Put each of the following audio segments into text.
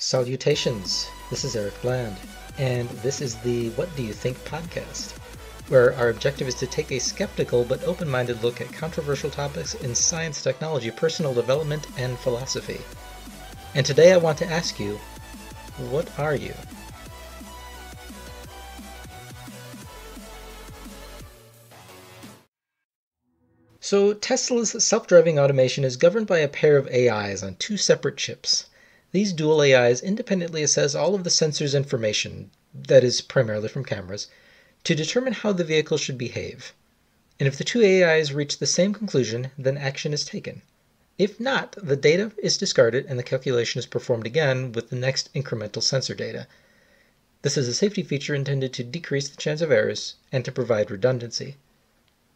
Salutations, this is Eric Bland, and this is the What Do You Think podcast, where our objective is to take a skeptical but open-minded look at controversial topics in science, technology, personal development, and philosophy. And today I want to ask you, what are you? So Tesla's self-driving automation is governed by a pair of AIs on two separate chips. These dual AIs independently assess all of the sensor's information, that is primarily from cameras, to determine how the vehicle should behave. And if the two AIs reach the same conclusion, then action is taken. If not, the data is discarded and the calculation is performed again with the next incremental sensor data. This is a safety feature intended to decrease the chance of errors and to provide redundancy.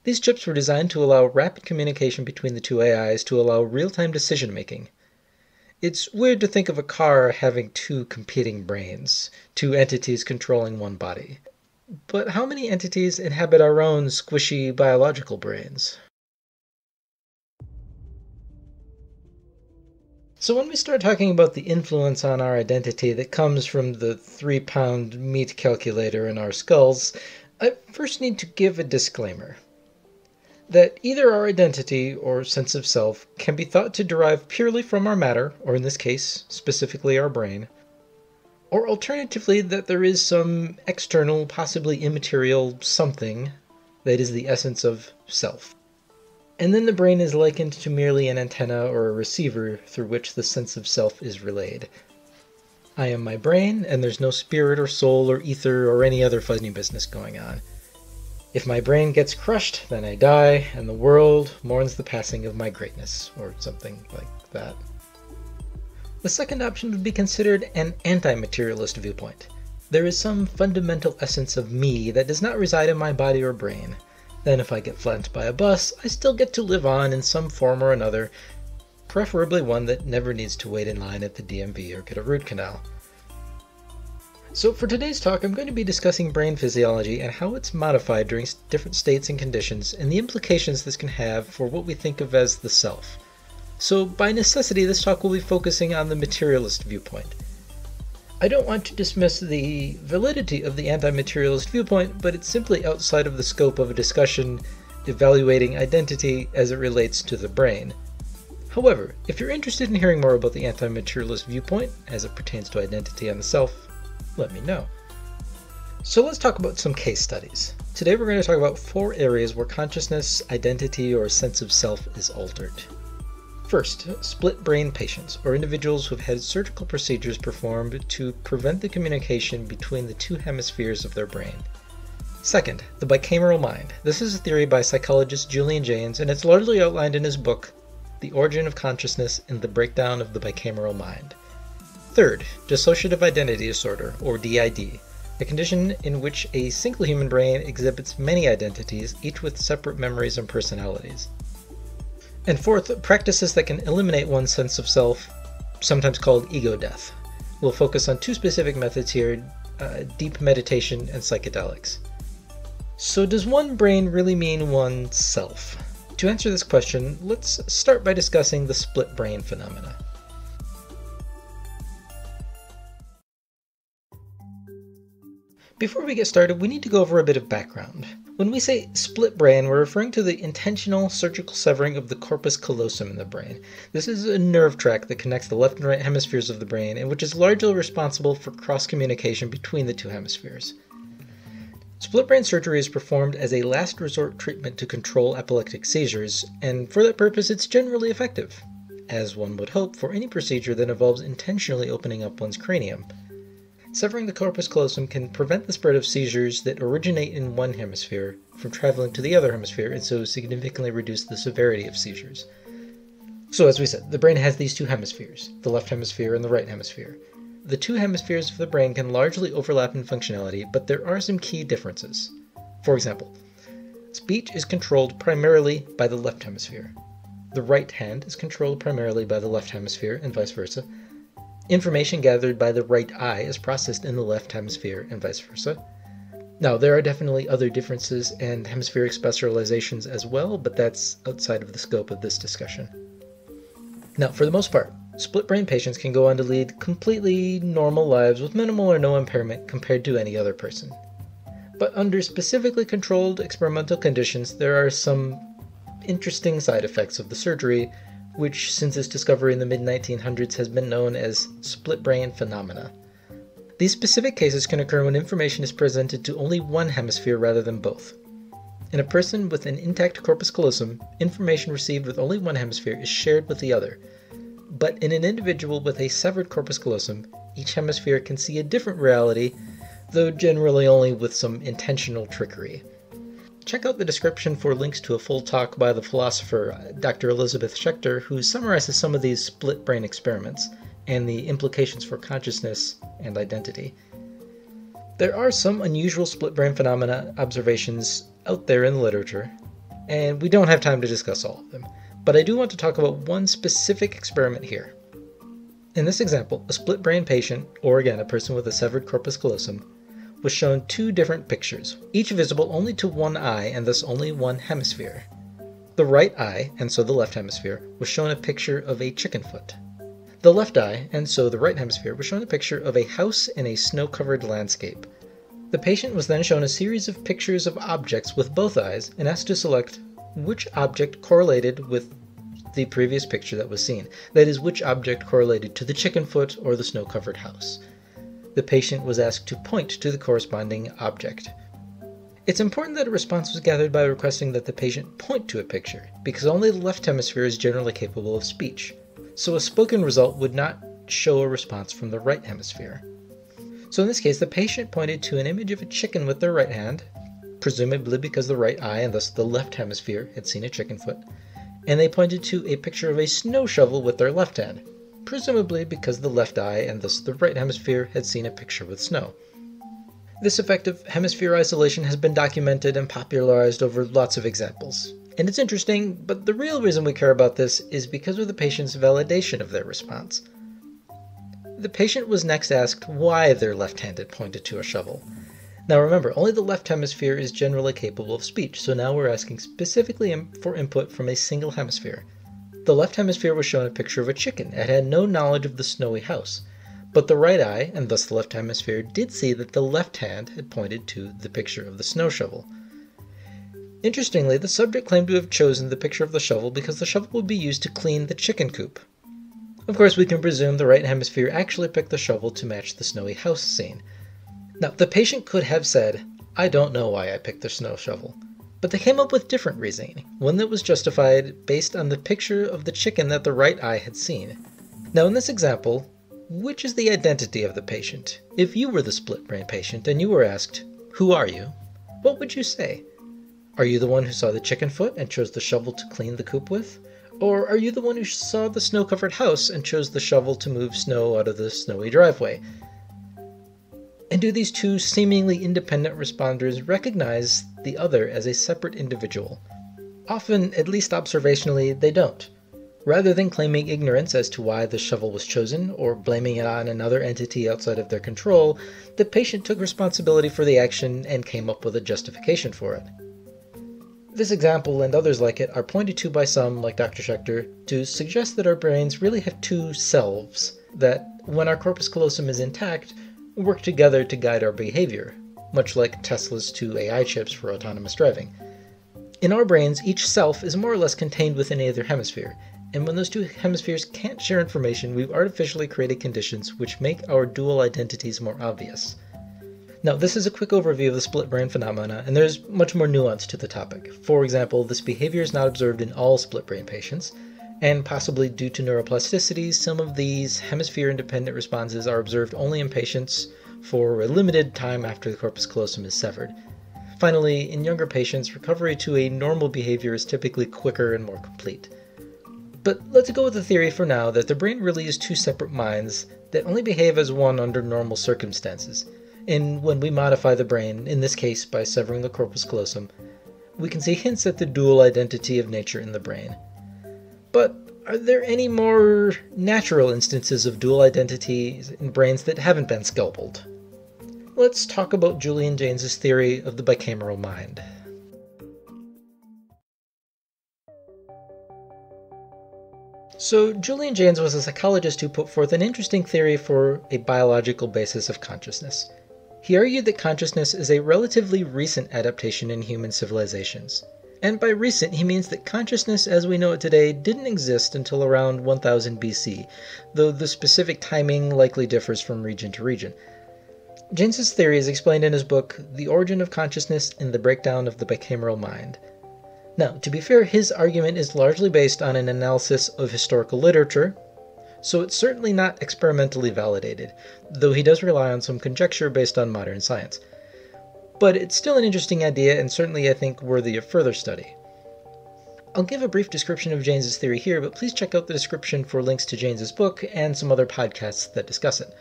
These chips were designed to allow rapid communication between the two AIs to allow real-time decision-making. It's weird to think of a car having two competing brains, two entities controlling one body. But how many entities inhabit our own squishy biological brains? So when we start talking about the influence on our identity that comes from the 3-pound meat calculator in our skulls, I first need to give a disclaimer. That either our identity or sense of self can be thought to derive purely from our matter, or in this case, specifically our brain, or alternatively that there is some external, possibly immaterial something that is the essence of self. And then the brain is likened to merely an antenna or a receiver through which the sense of self is relayed. I am my brain, and there's no spirit or soul or ether or any other fuzzy business going on. If my brain gets crushed, then I die, and the world mourns the passing of my greatness, or something like that. The second option would be considered an anti-materialist viewpoint. There is some fundamental essence of me that does not reside in my body or brain. Then if I get flattened by a bus, I still get to live on in some form or another, preferably one that never needs to wait in line at the DMV or get a root canal. So for today's talk, I'm going to be discussing brain physiology and how it's modified during different states and conditions, and the implications this can have for what we think of as the self. So by necessity, this talk will be focusing on the materialist viewpoint. I don't want to dismiss the validity of the anti-materialist viewpoint, but it's simply outside of the scope of a discussion evaluating identity as it relates to the brain. However, if you're interested in hearing more about the anti-materialist viewpoint as it pertains to identity and the self, let me know. So let's talk about some case studies. Today we're going to talk about 4 areas where consciousness, identity, or sense of self is altered. First, split brain patients, or individuals who have had surgical procedures performed to prevent the communication between the two hemispheres of their brain. Second, the bicameral mind. This is a theory by psychologist Julian Jaynes, and it's largely outlined in his book, The Origin of Consciousness and the Breakdown of the Bicameral Mind. Third, dissociative identity disorder, or DID, a condition in which a single human brain exhibits many identities, each with separate memories and personalities. And fourth, practices that can eliminate one's sense of self, sometimes called ego death. We'll focus on 2 specific methods here, deep meditation and psychedelics. So does one brain really mean one self? To answer this question, let's start by discussing the split brain phenomena. Before we get started, we need to go over a bit of background. When we say split brain, we're referring to the intentional surgical severing of the corpus callosum in the brain. This is a nerve tract that connects the left and right hemispheres of the brain and which is largely responsible for cross-communication between the two hemispheres. Split brain surgery is performed as a last resort treatment to control epileptic seizures, and for that purpose it's generally effective, as one would hope for any procedure that involves intentionally opening up one's cranium. Severing the corpus callosum can prevent the spread of seizures that originate in one hemisphere from traveling to the other hemisphere, and so significantly reduce the severity of seizures. So as we said, the brain has these two hemispheres, the left hemisphere and the right hemisphere. The two hemispheres of the brain can largely overlap in functionality, but there are some key differences. For example, speech is controlled primarily by the left hemisphere. The right hand is controlled primarily by the left hemisphere, and vice versa. Information gathered by the right eye is processed in the left hemisphere, and vice versa. Now, there are definitely other differences and hemispheric specializations as well, but that's outside of the scope of this discussion. Now, for the most part, split brain patients can go on to lead completely normal lives with minimal or no impairment compared to any other person. But under specifically controlled experimental conditions, there are some interesting side effects of the surgery, which since its discovery in the mid-1900s has been known as split brain phenomena. These specific cases can occur when information is presented to only one hemisphere rather than both. In a person with an intact corpus callosum, information received with only one hemisphere is shared with the other. But in an individual with a severed corpus callosum, each hemisphere can see a different reality, though generally only with some intentional trickery. Check out the description for links to a full talk by the philosopher Dr. Elizabeth Schechter, who summarizes some of these split brain experiments and the implications for consciousness and identity. There are some unusual split brain phenomena observations out there in the literature, and we don't have time to discuss all of them, but I do want to talk about one specific experiment here. In this example, a split brain patient, or again a person with a severed corpus callosum, was shown two different pictures, each visible only to one eye and thus only one hemisphere. The right eye, and so the left hemisphere, was shown a picture of a chicken foot. The left eye, and so the right hemisphere, was shown a picture of a house in a snow-covered landscape. The patient was then shown a series of pictures of objects with both eyes and asked to select which object correlated with the previous picture that was seen. That is, which object correlated to the chicken foot or the snow-covered house. The patient was asked to point to the corresponding object. It's important that a response was gathered by requesting that the patient point to a picture, because only the left hemisphere is generally capable of speech. So a spoken result would not show a response from the right hemisphere. So in this case, the patient pointed to an image of a chicken with their right hand, presumably because the right eye and thus the left hemisphere had seen a chicken foot, and they pointed to a picture of a snow shovel with their left hand, presumably because the left eye and thus the right hemisphere had seen a picture with snow. This effect of hemisphere isolation has been documented and popularized over lots of examples. And it's interesting, but the real reason we care about this is because of the patient's validation of their response. The patient was next asked why their left hand had pointed to a shovel. Now remember, only the left hemisphere is generally capable of speech, so now we're asking specifically for input from a single hemisphere. The left hemisphere was shown a picture of a chicken. It had no knowledge of the snowy house. But the right eye, and thus the left hemisphere, did see that the left hand had pointed to the picture of the snow shovel. Interestingly, the subject claimed to have chosen the picture of the shovel because the shovel would be used to clean the chicken coop. Of course, we can presume the right hemisphere actually picked the shovel to match the snowy house scene. Now, the patient could have said, "I don't know why I picked the snow shovel," but they came up with different reasoning, one that was justified based on the picture of the chicken that the right eye had seen. Now, in this example, which is the identity of the patient? If you were the split brain patient and you were asked, "Who are you?" what would you say? Are you the one who saw the chicken foot and chose the shovel to clean the coop with? Or are you the one who saw the snow-covered house and chose the shovel to move snow out of the snowy driveway? And do these two seemingly independent responders recognize the other as a separate individual? Often, at least observationally, they don't. Rather than claiming ignorance as to why the shovel was chosen, or blaming it on another entity outside of their control, the patient took responsibility for the action and came up with a justification for it. This example and others like it are pointed to by some, like Dr. Schechter, to suggest that our brains really have two selves, that, when our corpus callosum is intact, work together to guide our behavior, much like Tesla's two AI chips for autonomous driving. In our brains, each self is more or less contained within either hemisphere, and when those two hemispheres can't share information, we've artificially created conditions which make our dual identities more obvious. Now, this is a quick overview of the split brain phenomena, and there's much more nuance to the topic. For example, this behavior is not observed in all split brain patients, and possibly due to neuroplasticity, some of these hemisphere-independent responses are observed only in patients for a limited time after the corpus callosum is severed. Finally, in younger patients, recovery to a normal behavior is typically quicker and more complete. But let's go with the theory for now that the brain really is two separate minds that only behave as one under normal circumstances. And when we modify the brain, in this case by severing the corpus callosum, we can see hints at the dual identity of nature in the brain. But are there any more natural instances of dual identities in brains that haven't been scalpeled? Let's talk about Julian Jaynes' theory of the bicameral mind. So Julian Jaynes was a psychologist who put forth an interesting theory for a biological basis of consciousness. He argued that consciousness is a relatively recent adaptation in human civilizations. And by recent, he means that consciousness as we know it today didn't exist until around 1000 BC, though the specific timing likely differs from region to region. Jaynes's theory is explained in his book, The Origin of Consciousness and the Breakdown of the Bicameral Mind. Now, to be fair, his argument is largely based on an analysis of historical literature, so it's certainly not experimentally validated, though he does rely on some conjecture based on modern science. But it's still an interesting idea and certainly, I think, worthy of further study. I'll give a brief description of Jaynes's theory here, but please check out the description for links to Jaynes's book and some other podcasts that discuss it.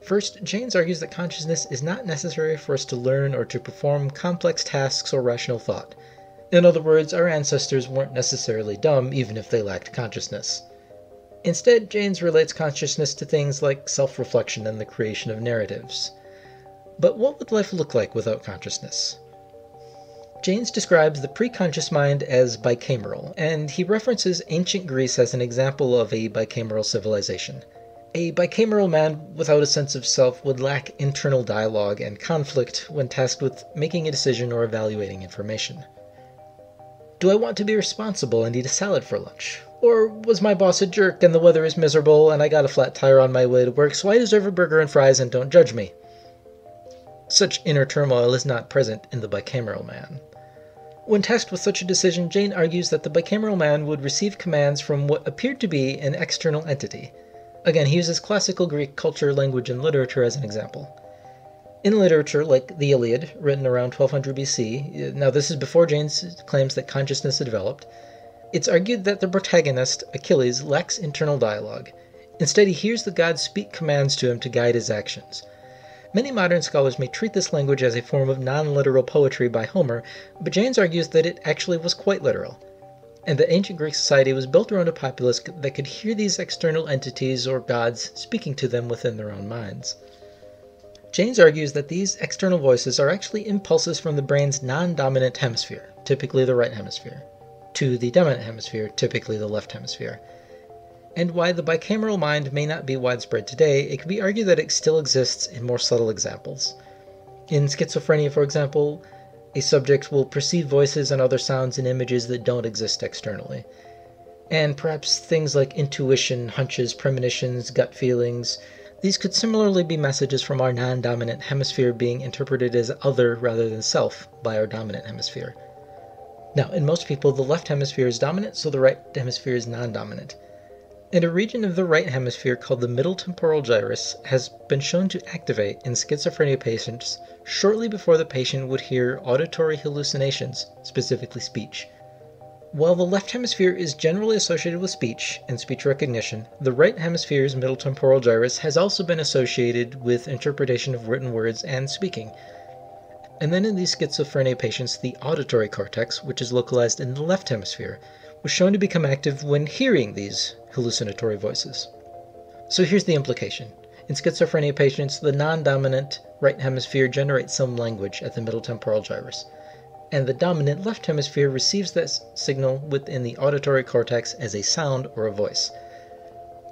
First, Jaynes argues that consciousness is not necessary for us to learn or to perform complex tasks or rational thought. In other words, our ancestors weren't necessarily dumb even if they lacked consciousness. Instead, Jaynes relates consciousness to things like self-reflection and the creation of narratives. But what would life look like without consciousness? Jaynes describes the preconscious mind as bicameral, and he references ancient Greece as an example of a bicameral civilization. A bicameral man without a sense of self would lack internal dialogue and conflict when tasked with making a decision or evaluating information. Do I want to be responsible and eat a salad for lunch? Or was my boss a jerk and the weather is miserable and I got a flat tire on my way to work, so I deserve a burger and fries and don't judge me? Such inner turmoil is not present in the bicameral man. When tasked with such a decision, Jaynes argues that the bicameral man would receive commands from what appeared to be an external entity. Again, he uses classical Greek culture, language, and literature as an example. In literature, like the Iliad, written around 1200 BC, now this is before Jaynes claims that consciousness had developed, it's argued that the protagonist, Achilles, lacks internal dialogue. Instead, he hears the gods speak commands to him to guide his actions. Many modern scholars may treat this language as a form of non-literal poetry by Homer, but Jaynes argues that it actually was quite literal, and that ancient Greek society was built around a populace that could hear these external entities or gods speaking to them within their own minds. Jaynes argues that these external voices are actually impulses from the brain's non-dominant hemisphere, typically the right hemisphere, to the dominant hemisphere, typically the left hemisphere. And while the bicameral mind may not be widespread today, it can be argued that it still exists in more subtle examples. In schizophrenia, for example, a subject will perceive voices and other sounds and images that don't exist externally. And perhaps things like intuition, hunches, premonitions, gut feelings, these could similarly be messages from our non-dominant hemisphere being interpreted as other rather than self by our dominant hemisphere. Now, in most people, the left hemisphere is dominant, so the right hemisphere is non-dominant. And a region of the right hemisphere called the middle temporal gyrus has been shown to activate in schizophrenia patients shortly before the patient would hear auditory hallucinations, specifically speech. While the left hemisphere is generally associated with speech and speech recognition, the right hemisphere's middle temporal gyrus has also been associated with interpretation of written words and speaking. And then in these schizophrenia patients, the auditory cortex, which is localized in the left hemisphere, was shown to become active when hearing these hallucinatory voices. So here's the implication. In schizophrenia patients, the non-dominant right hemisphere generates some language at the middle temporal gyrus, and the dominant left hemisphere receives that signal within the auditory cortex as a sound or a voice.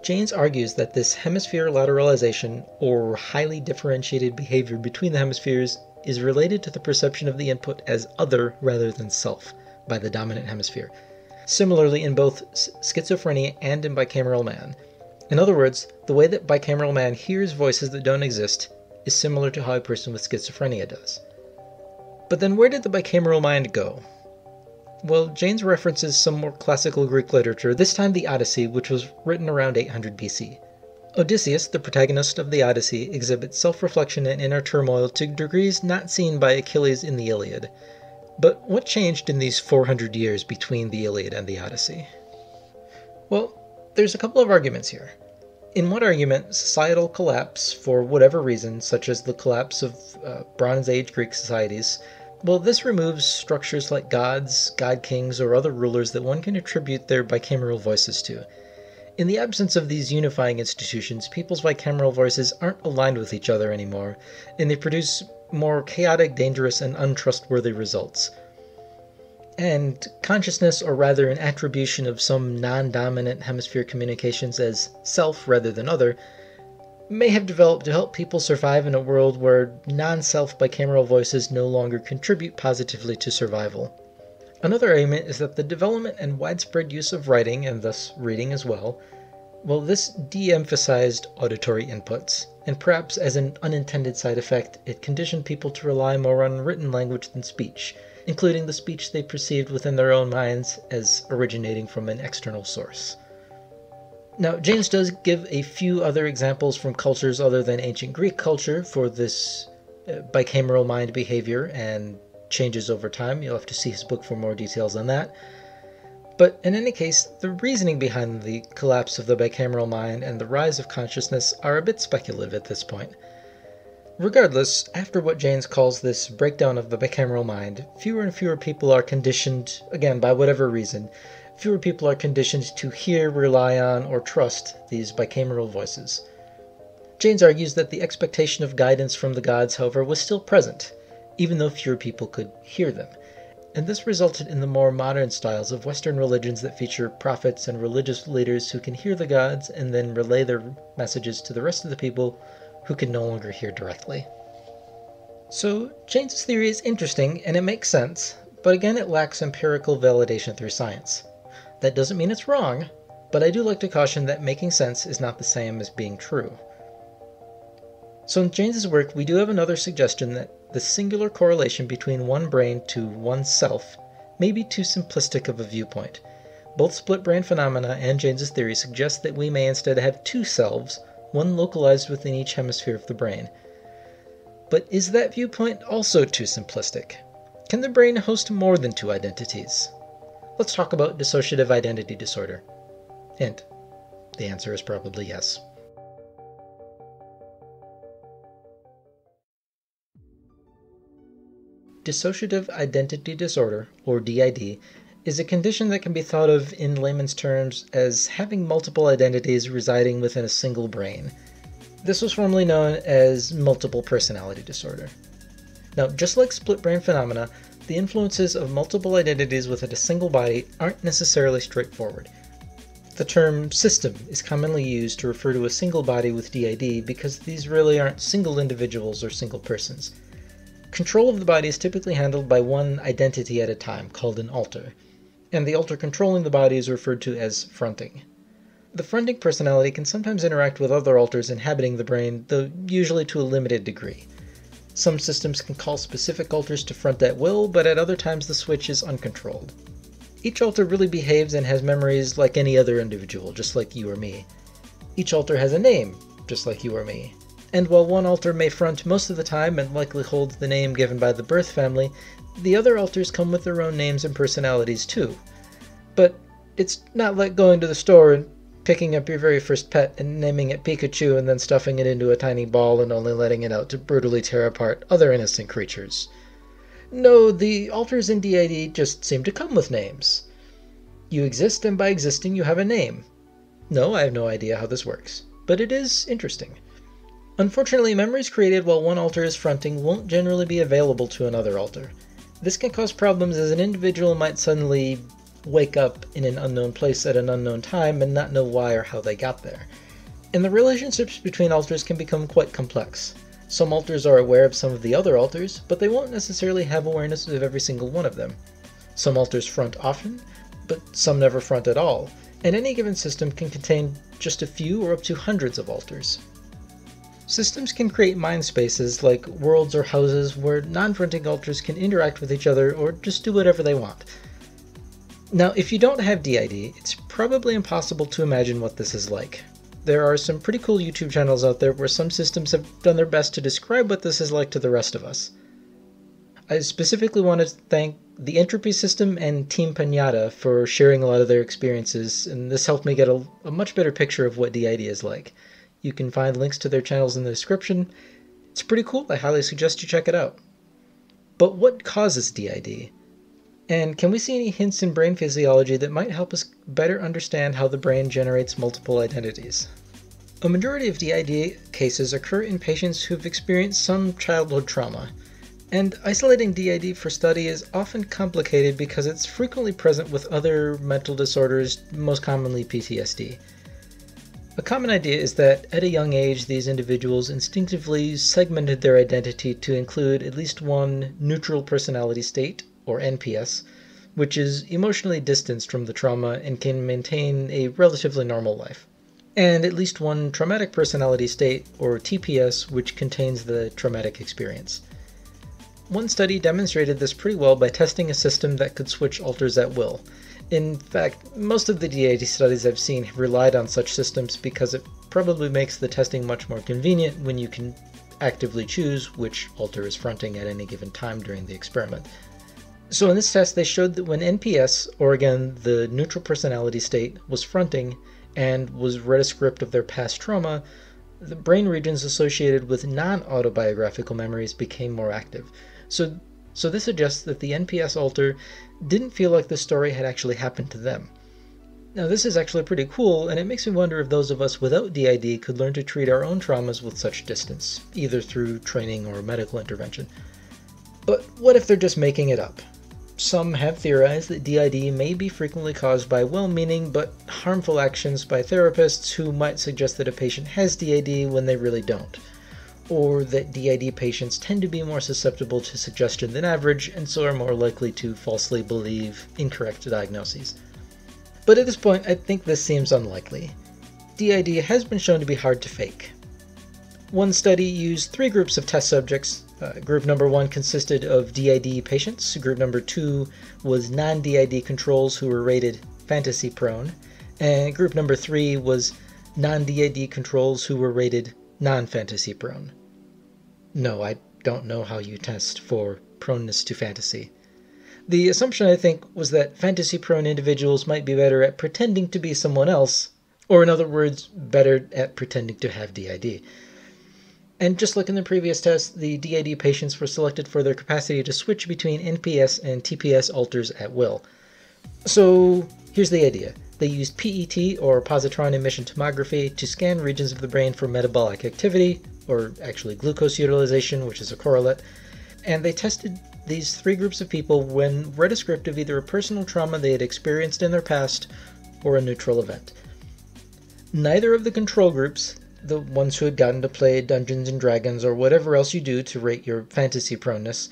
Jaynes argues that this hemisphere lateralization, or highly differentiated behavior between the hemispheres, is related to the perception of the input as other rather than self by the dominant hemisphere. Similarly in both schizophrenia and in bicameral man. In other words, the way that bicameral man hears voices that don't exist is similar to how a person with schizophrenia does. But then where did the bicameral mind go? Well, Jaynes references some more classical Greek literature, this time the Odyssey, which was written around 800 BC. Odysseus, the protagonist of the Odyssey, exhibits self-reflection and inner turmoil to degrees not seen by Achilles in the Iliad. But what changed in these 400 years between the Iliad and the Odyssey? Well, there's a couple of arguments here. In one argument, societal collapse, for whatever reason, such as the collapse of Bronze Age Greek societies, well, this removes structures like gods, god-kings, or other rulers that one can attribute their bicameral voices to. In the absence of these unifying institutions, people's bicameral voices aren't aligned with each other anymore, and they produce more chaotic, dangerous, and untrustworthy results. and consciousness, or rather an attribution of some non-dominant hemisphere communications as self rather than other, may have developed to help people survive in a world where non-self bicameral voices no longer contribute positively to survival. Another argument is that the development and widespread use of writing, and thus reading as well, this de-emphasized auditory inputs, and perhaps as an unintended side effect, it conditioned people to rely more on written language than speech, including the speech they perceived within their own minds as originating from an external source. Now, James does give a few other examples from cultures other than ancient Greek culture for this bicameral mind behavior and changes over time. You'll have to see his book for more details on that. But in any case, the reasoning behind the collapse of the bicameral mind and the rise of consciousness are a bit speculative at this point. Regardless, after what James calls this breakdown of the bicameral mind, fewer and fewer people are conditioned, again by whatever reason, fewer people are conditioned to hear, rely on, or trust these bicameral voices. James argues that the expectation of guidance from the gods, however, was still present, even though fewer people could hear them. And this resulted in the more modern styles of Western religions that feature prophets and religious leaders who can hear the gods and then relay their messages to the rest of the people who can no longer hear directly. So James's theory is interesting and it makes sense, but again it lacks empirical validation through science. That doesn't mean it's wrong, but I do like to caution that making sense is not the same as being true. So in James's work, we do have another suggestion that the singular correlation between one brain to one's self may be too simplistic of a viewpoint. Both split brain phenomena and James's theory suggest that we may instead have two selves, one localized within each hemisphere of the brain. But is that viewpoint also too simplistic? Can the brain host more than two identities? Let's talk about dissociative identity disorder. Hint, the answer is probably yes. Dissociative identity disorder, or DID, is a condition that can be thought of in layman's terms as having multiple identities residing within a single brain. This was formerly known as multiple personality disorder. Now, just like split brain phenomena, the influences of multiple identities within a single body aren't necessarily straightforward. The term system is commonly used to refer to a single body with DID because these really aren't single individuals or single persons. Control of the body is typically handled by one identity at a time, called an alter, and the alter controlling the body is referred to as fronting. The fronting personality can sometimes interact with other alters inhabiting the brain, though usually to a limited degree. Some systems can call specific alters to front at will, but at other times the switch is uncontrolled. Each alter really behaves and has memories like any other individual, just like you or me. Each alter has a name, just like you or me. And while one alter may front most of the time and likely holds the name given by the birth family, the other alters come with their own names and personalities too. But it's not like going to the store and picking up your very first pet and naming it Pikachu and then stuffing it into a tiny ball and only letting it out to brutally tear apart other innocent creatures. No, the alters in DID just seem to come with names. You exist, and by existing you have a name. No, I have no idea how this works, but it is interesting. Unfortunately, memories created while one alter is fronting won't generally be available to another alter. This can cause problems as an individual might suddenly wake up in an unknown place at an unknown time and not know why or how they got there. And the relationships between alters can become quite complex. Some alters are aware of some of the other alters, but they won't necessarily have awareness of every single one of them. Some alters front often, but some never front at all, and any given system can contain just a few or up to hundreds of alters. Systems can create mind spaces like worlds or houses where non-fronting alters can interact with each other or just do whatever they want. Now, if you don't have DID, it's probably impossible to imagine what this is like. There are some pretty cool YouTube channels out there where some systems have done their best to describe what this is like to the rest of us. I specifically wanted to thank the Entropy System and Team Pinata for sharing a lot of their experiences, and this helped me get a much better picture of what DID is like. You can find links to their channels in the description. It's pretty cool. I highly suggest you check it out. But what causes DID? And can we see any hints in brain physiology that might help us better understand how the brain generates multiple identities? A majority of DID cases occur in patients who've experienced some childhood trauma, And isolating DID for study is often complicated because it's frequently present with other mental disorders, most commonly PTSD. A common idea is that at a young age, these individuals instinctively segmented their identity to include at least one neutral personality state, or NPS, which is emotionally distanced from the trauma and can maintain a relatively normal life, and at least one traumatic personality state, or TPS, which contains the traumatic experience. One study demonstrated this pretty well by testing a system that could switch alters at will. In fact, most of the DID studies I've seen have relied on such systems because it probably makes the testing much more convenient when you can actively choose which alter is fronting at any given time during the experiment. So in this test, they showed that when NPS, or again the neutral personality state, was fronting and was read a script of their past trauma, the brain regions associated with non-autobiographical memories became more active. So this suggests that the NPS alter didn't feel like the story had actually happened to them. Now this is actually pretty cool, and it makes me wonder if those of us without DID could learn to treat our own traumas with such distance, either through training or medical intervention. But what if they're just making it up? Some have theorized that DID may be frequently caused by well-meaning but harmful actions by therapists who might suggest that a patient has DID when they really don't, or that DID patients tend to be more susceptible to suggestion than average and so are more likely to falsely believe incorrect diagnoses. But at this point, I think this seems unlikely. DID has been shown to be hard to fake. One study used 3 groups of test subjects. Group number 1 consisted of DID patients. Group number 2 was non-DID controls who were rated fantasy prone. And group number 3 was non-DID controls who were rated non-fantasy prone. No, I don't know how you test for proneness to fantasy. The assumption, I think, was that fantasy-prone individuals might be better at pretending to be someone else, or in other words, better at pretending to have DID. And just like in the previous test, the DID patients were selected for their capacity to switch between NPS and TPS alters at will. So here's the idea. They used PET, or positron emission tomography, to scan regions of the brain for metabolic activity, or actually glucose utilization, which is a correlate, and they tested these 3 groups of people when read a script of either a personal trauma they had experienced in their past or a neutral event. Neither of the control groups, the ones who had gotten to play Dungeons and Dragons or whatever else you do to rate your fantasy proneness,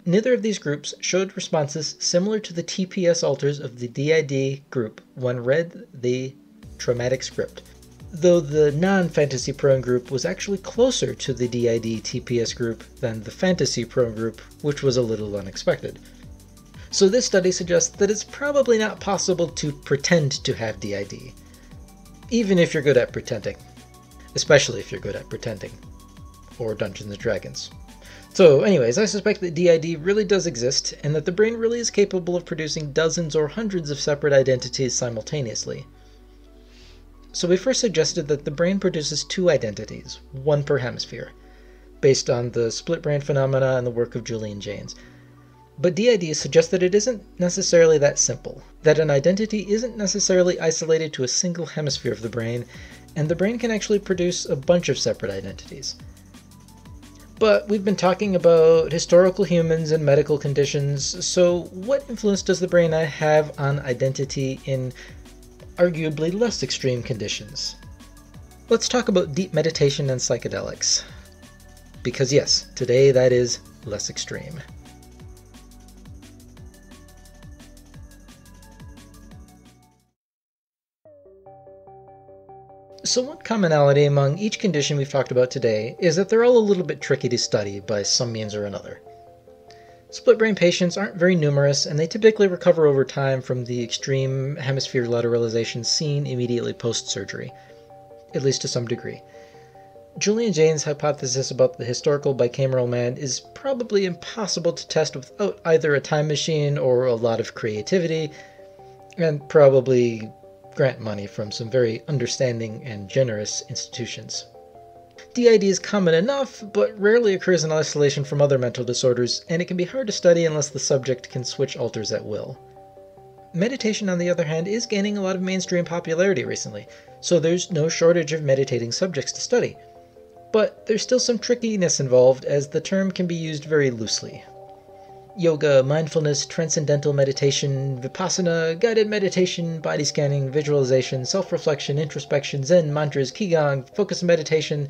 neither of these groups showed responses similar to the TPS alters of the DID group when read the traumatic script, though the non-fantasy prone group was actually closer to the DID TPS group than the fantasy prone group, which was a little unexpected. So this study suggests that it's probably not possible to pretend to have DID, even if you're good at pretending, especially if you're good at pretending, or Dungeons and Dragons. So anyways, I suspect that DID really does exist, and that the brain really is capable of producing dozens or hundreds of separate identities simultaneously. So we first suggested that the brain produces 2 identities, one per hemisphere, based on the split brain phenomena and the work of Julian Jaynes. But DID suggests that it isn't necessarily that simple, that an identity isn't necessarily isolated to a single hemisphere of the brain, and the brain can actually produce a bunch of separate identities. But we've been talking about historical humans and medical conditions, so what influence does the brain have on identity in arguably less extreme conditions? Let's talk about deep meditation and psychedelics. Because yes, today that is less extreme. So one commonality among each condition we've talked about today is that they're all a little bit tricky to study by some means or another. Split brain patients aren't very numerous, and they typically recover over time from the extreme hemisphere lateralization seen immediately post-surgery, at least to some degree. Julian Jaynes' hypothesis about the historical bicameral man is probably impossible to test without either a time machine or a lot of creativity, and probably grant money from some very understanding and generous institutions. DID is common enough, but rarely occurs in isolation from other mental disorders, and it can be hard to study unless the subject can switch alters at will. Meditation, on the other hand, is gaining a lot of mainstream popularity recently, so there's no shortage of meditating subjects to study. But there's still some trickiness involved, as the term can be used very loosely. Yoga, mindfulness, transcendental meditation, vipassana, guided meditation, body scanning, visualization, self-reflection, introspection, Zen, mantras, qigong, focus meditation,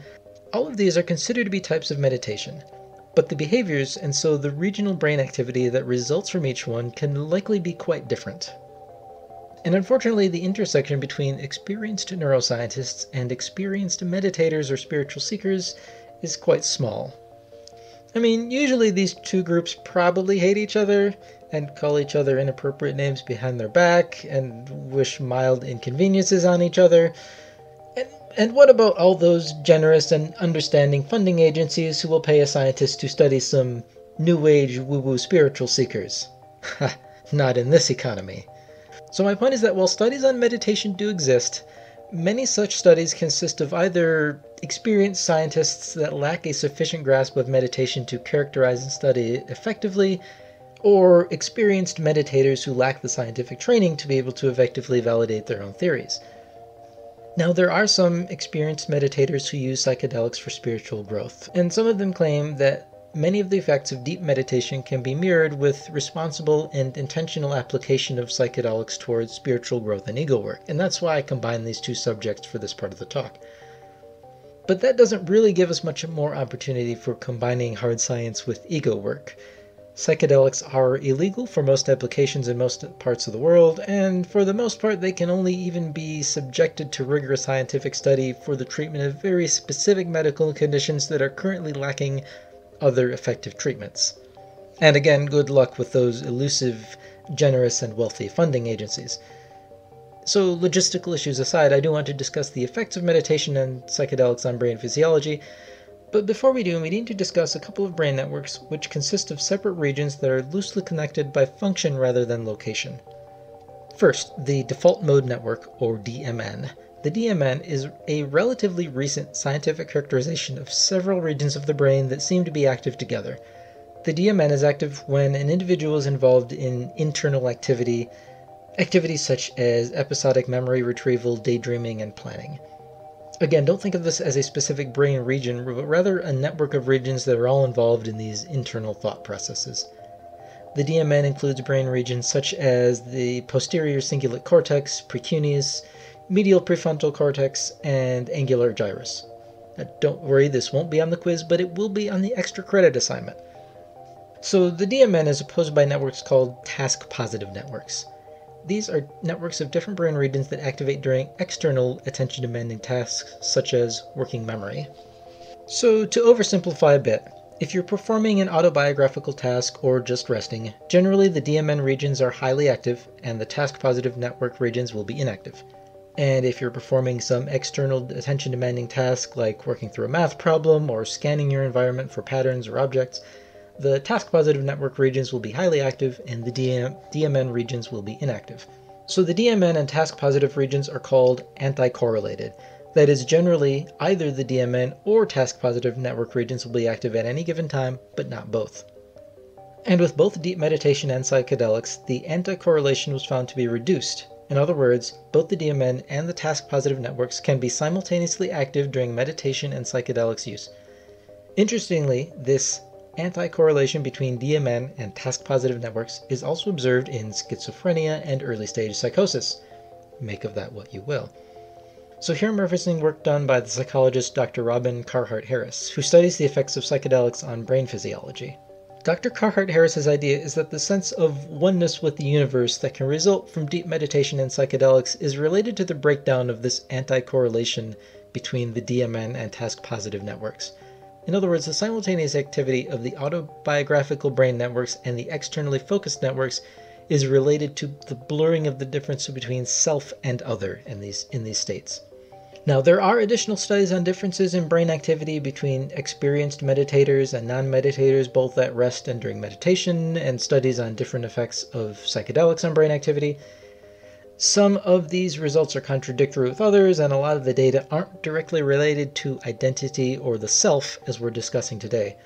all of these are considered to be types of meditation. But the behaviors, and so the regional brain activity that results from each one, can likely be quite different. And unfortunately, the intersection between experienced neuroscientists and experienced meditators or spiritual seekers is quite small. I mean, usually these two groups probably hate each other and call each other inappropriate names behind their back and wish mild inconveniences on each other. And what about all those generous and understanding funding agencies who will pay a scientist to study some new age woo-woo spiritual seekers? Ha, not in this economy. So my point is that while studies on meditation do exist, many such studies consist of either experienced scientists that lack a sufficient grasp of meditation to characterize and study it effectively, or experienced meditators who lack the scientific training to be able to effectively validate their own theories. Now, there are some experienced meditators who use psychedelics for spiritual growth, and some of them claim that many of the effects of deep meditation can be mirrored with responsible and intentional application of psychedelics towards spiritual growth and ego work, and that's why I combine these two subjects for this part of the talk. But that doesn't really give us much more opportunity for combining hard science with ego work. Psychedelics are illegal for most applications in most parts of the world, and for the most part they can only even be subjected to rigorous scientific study for the treatment of very specific medical conditions that are currently lacking other effective treatments. And again, good luck with those elusive, generous, and wealthy funding agencies. So, logistical issues aside, I do want to discuss the effects of meditation and psychedelics on brain physiology, but before we do, we need to discuss a couple of brain networks which consist of separate regions that are loosely connected by function rather than location. First, the default mode network, or DMN. The DMN is a relatively recent scientific characterization of several regions of the brain that seem to be active together. The DMN is active when an individual is involved in internal activities such as episodic memory retrieval, daydreaming, and planning. Again, don't think of this as a specific brain region, but rather a network of regions that are all involved in these internal thought processes. The DMN includes brain regions such as the posterior cingulate cortex, precuneus, medial prefrontal cortex, and angular gyrus. Now, don't worry, this won't be on the quiz, but it will be on the extra credit assignment. So the DMN is opposed by networks called task-positive networks. These are networks of different brain regions that activate during external attention-demanding tasks, such as working memory. So to oversimplify a bit, if you're performing an autobiographical task or just resting, generally the DMN regions are highly active and the task-positive network regions will be inactive. And if you're performing some external attention-demanding task like working through a math problem or scanning your environment for patterns or objects, the task-positive network regions will be highly active and the DMN regions will be inactive. So the DMN and task-positive regions are called anti-correlated. That is, generally, either the DMN or task-positive network regions will be active at any given time, but not both. And with both deep meditation and psychedelics, the anti-correlation was found to be reduced. In other words, both the DMN and the task-positive networks can be simultaneously active during meditation and psychedelics use. Interestingly, this anti-correlation between DMN and task-positive networks is also observed in schizophrenia and early-stage psychosis. Make of that what you will. So here I'm referencing work done by the psychologist Dr. Robin Carhart-Harris, who studies the effects of psychedelics on brain physiology. Dr. Carhart-Harris's idea is that the sense of oneness with the universe that can result from deep meditation and psychedelics is related to the breakdown of this anti-correlation between the DMN and task-positive networks. In other words, the simultaneous activity of the autobiographical brain networks and the externally focused networks is related to the blurring of the difference between self and other in these states. Now, there are additional studies on differences in brain activity between experienced meditators and non-meditators, both at rest and during meditation, and studies on different effects of psychedelics on brain activity. Some of these results are contradictory with others, and a lot of the data aren't directly related to identity or the self as we're discussing today.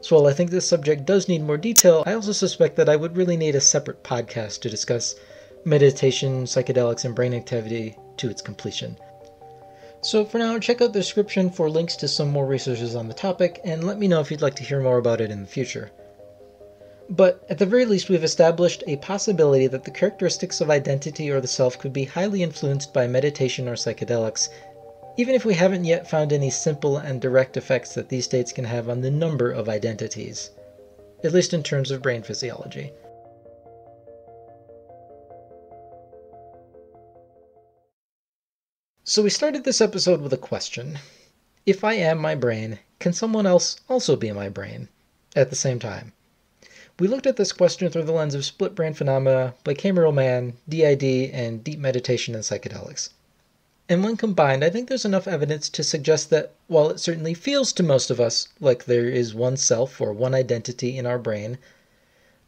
So while I think this subject does need more detail, I also suspect that I would really need a separate podcast to discuss meditation, psychedelics, and brain activity to its completion. So for now, check out the description for links to some more resources on the topic, and let me know if you'd like to hear more about it in the future. But at the very least, we've established a possibility that the characteristics of identity or the self could be highly influenced by meditation or psychedelics, even if we haven't yet found any simple and direct effects that these states can have on the number of identities, at least in terms of brain physiology. So we started this episode with a question. If I am my brain, can someone else also be my brain at the same time? We looked at this question through the lens of split brain phenomena, bicameral man, DID, and deep meditation and psychedelics. And when combined, I think there's enough evidence to suggest that while it certainly feels to most of us like there is one self or one identity in our brain,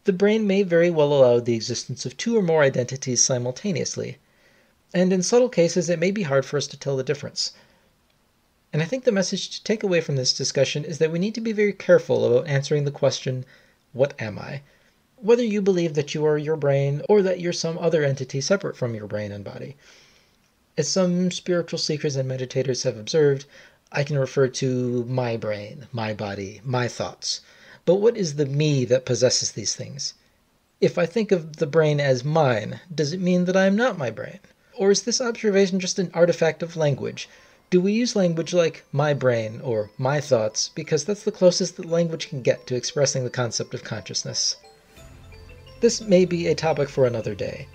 the brain may very well allow the existence of two or more identities simultaneously. And in subtle cases, it may be hard for us to tell the difference. And I think the message to take away from this discussion is that we need to be very careful about answering the question, what am I? Whether you believe that you are your brain or that you're some other entity separate from your brain and body. As some spiritual seekers and meditators have observed, I can refer to my brain, my body, my thoughts. But what is the me that possesses these things? If I think of the brain as mine, does it mean that I am not my brain? Or is this observation just an artifact of language? Do we use language like my brain or my thoughts because that's the closest that language can get to expressing the concept of consciousness? This may be a topic for another day.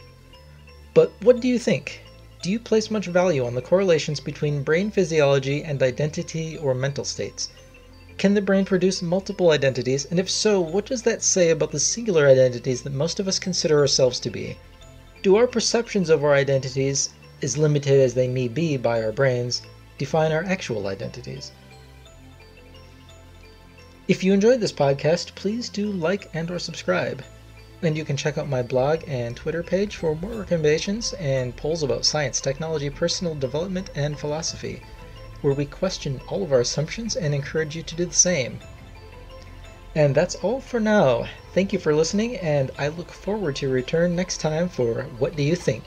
But what do you think? Do you place much value on the correlations between brain physiology and identity or mental states? Can the brain produce multiple identities, and if so, what does that say about the singular identities that most of us consider ourselves to be? Do our perceptions of our identities, as limited as they may be by our brains, define our actual identities? If you enjoyed this podcast, please do like and or subscribe. And you can check out my blog and Twitter page for more recommendations and polls about science, technology, personal development, and philosophy, where we question all of our assumptions and encourage you to do the same. And that's all for now. Thank you for listening, and I look forward to your return next time for What Do You Think?